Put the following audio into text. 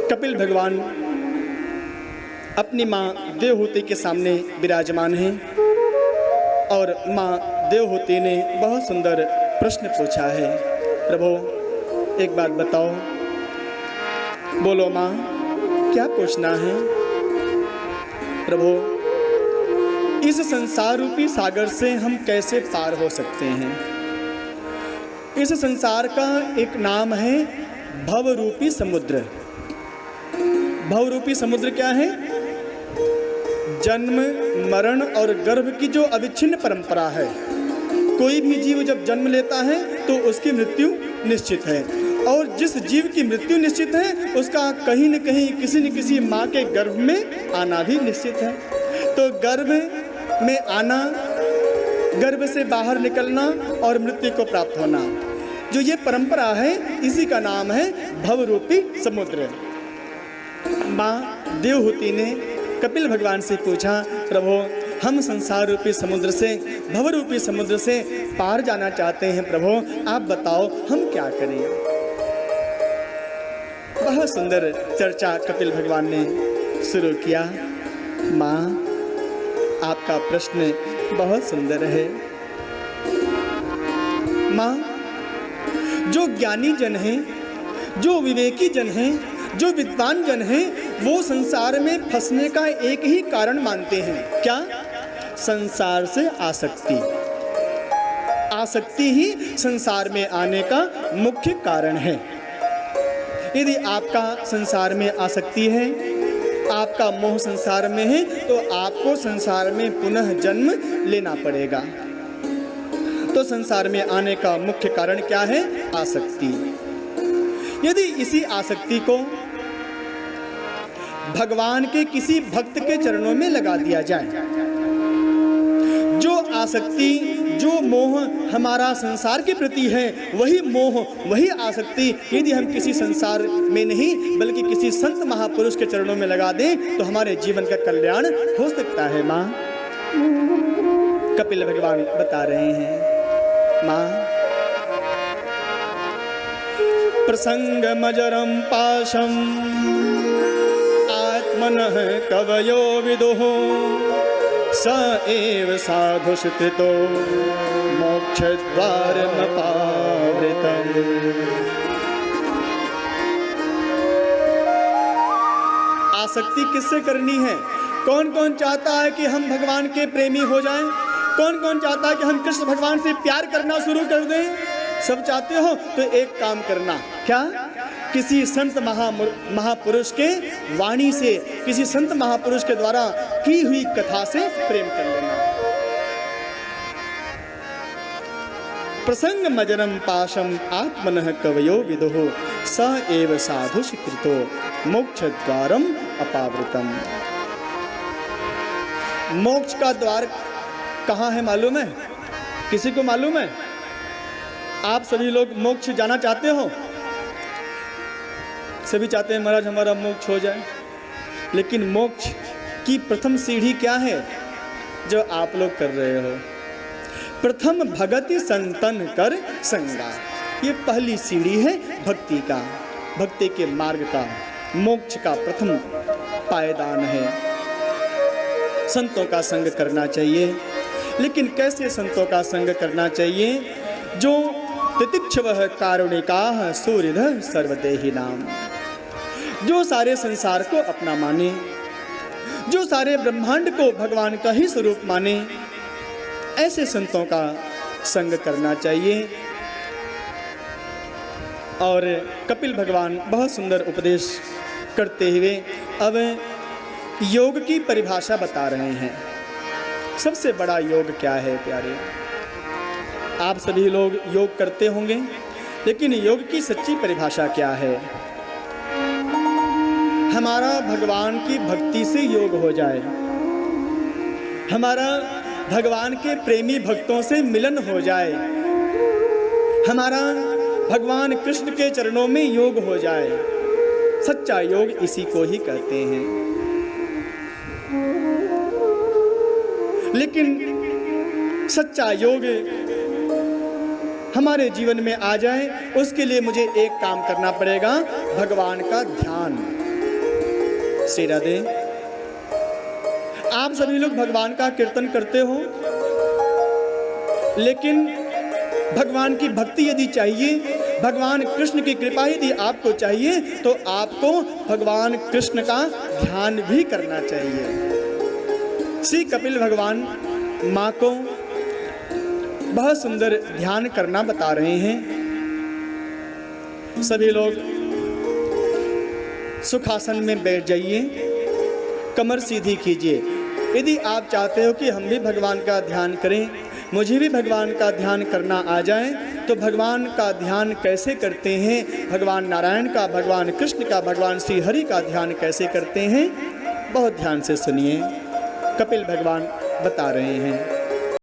कपिल भगवान अपनी माँ देवहूति के सामने विराजमान हैं और माँ देवहूति ने बहुत सुंदर प्रश्न पूछा है। प्रभु एक बात बताओ, बोलो माँ क्या पूछना है। प्रभु इस संसार रूपी सागर से हम कैसे पार हो सकते हैं। इस संसार का एक नाम है भव रूपी समुद्र। भव रूपी समुद्र क्या है? जन्म मरण और गर्भ की जो अविच्छिन्न परंपरा है। कोई भी जीव जब जन्म लेता है तो उसकी मृत्यु निश्चित है, और जिस जीव की मृत्यु निश्चित है उसका कहीं न कहीं किसी न किसी माँ के गर्भ में आना भी निश्चित है। तो गर्भ में आना, गर्भ से बाहर निकलना और मृत्यु को प्राप्त होना, जो ये परंपरा है, इसी का नाम है भवरूपी समुद्र। माँ देवहूति ने कपिल भगवान से पूछा, प्रभु हम संसार रूपी समुद्र से, भव रूपी समुद्र से पार जाना चाहते हैं। प्रभु आप बताओ हम क्या करें। बहुत सुंदर चर्चा कपिल भगवान ने शुरू किया। माँ आपका प्रश्न बहुत सुंदर है। माँ जो ज्ञानी जन हैं, जो विवेकी जन हैं, जो विद्वान जन हैं, वो संसार में फंसने का एक ही कारण मानते हैं। क्या? संसार से आसक्ति। आसक्ति ही संसार में आने का मुख्य कारण है। यदि आपका संसार में आसक्ति है, आपका मोह संसार में है, तो आपको संसार में पुनः जन्म लेना पड़ेगा। तो संसार में आने का मुख्य कारण क्या है? आसक्ति। यदि इसी आसक्ति को भगवान के किसी भक्त के चरणों में लगा दिया जाए, जो आसक्ति, जो मोह हमारा संसार के प्रति है, वही मोह, वही आसक्ति यदि हम किसी संसार में नहीं बल्कि किसी संत महापुरुष के चरणों में लगा दें तो हमारे जीवन का कल्याण हो सकता है। माँ कपिल भगवान बता रहे हैं। माँ प्रसंगमजरं पाशं आत्मनः कवयो विदुः स एव साधु स्थितो मोक्षद्वारमपावृतम्। आसक्ति किससे करनी है? कौन कौन चाहता है कि हम भगवान के प्रेमी हो जाएं? कौन कौन चाहता है कि हम कृष्ण भगवान से प्यार करना शुरू कर दें? सब चाहते हो तो एक काम करना। क्या? किसी संत महापुरुष के वाणी से, किसी संत महापुरुष के द्वारा की हुई कथा से प्रेम कर लेना। प्रसंग मजरम पाशम आत्मनः कवयो विदुः स एव साधु स्वीकृतो मोक्ष द्वारम अपावृतम। मोक्ष का द्वार कहाँ है मालूम है? किसी को मालूम है? आप सभी लोग मोक्ष जाना चाहते हो? सभी चाहते हैं महाराज हमारा मोक्ष हो जाए, लेकिन मोक्ष की प्रथम सीढ़ी क्या है जो आप लोग कर रहे हो? प्रथम भगति संतन कर संगा। ये पहली सीढ़ी है भक्ति का, भक्ति के मार्ग का, मोक्ष का प्रथम पायदान है। संतों का संग करना चाहिए, लेकिन कैसे संतों का संग करना चाहिए? जो तितिक्षवः कारुणिकाः सूरिधः सर्वदेहिनां, जो सारे संसार को अपना माने, जो सारे ब्रह्मांड को भगवान का ही स्वरूप माने, ऐसे संतों का संग करना चाहिए। और कपिल भगवान बहुत सुंदर उपदेश करते हुए अब योग की परिभाषा बता रहे हैं। सबसे बड़ा योग क्या है प्यारे? आप सभी लोग योग करते होंगे, लेकिन योग की सच्ची परिभाषा क्या है? हमारा भगवान की भक्ति से योग हो जाए, हमारा भगवान के प्रेमी भक्तों से मिलन हो जाए, हमारा भगवान कृष्ण के चरणों में योग हो जाए। सच्चा योग इसी को ही कहते हैं। लेकिन सच्चा योग हमारे जीवन में आ जाए, उसके लिए मुझे एक काम करना पड़ेगा, भगवान का ध्यान। श्री राधे, आप सभी लोग भगवान का कीर्तन करते हो, लेकिन भगवान की भक्ति यदि चाहिए, भगवान कृष्ण की कृपा यदि आपको चाहिए, तो आपको भगवान कृष्ण का ध्यान भी करना चाहिए। श्री कपिल भगवान माँ को बहुत सुंदर ध्यान करना बता रहे हैं। सभी लोग सुखासन में बैठ जाइए, कमर सीधी कीजिए। यदि आप चाहते हो कि हम भी भगवान का ध्यान करें, मुझे भी भगवान का ध्यान करना आ जाए, तो भगवान का ध्यान कैसे करते हैं, भगवान नारायण का, भगवान कृष्ण का, भगवान श्री हरि का ध्यान कैसे करते हैं, बहुत ध्यान से सुनिए। कपिल भगवान बता रहे हैं।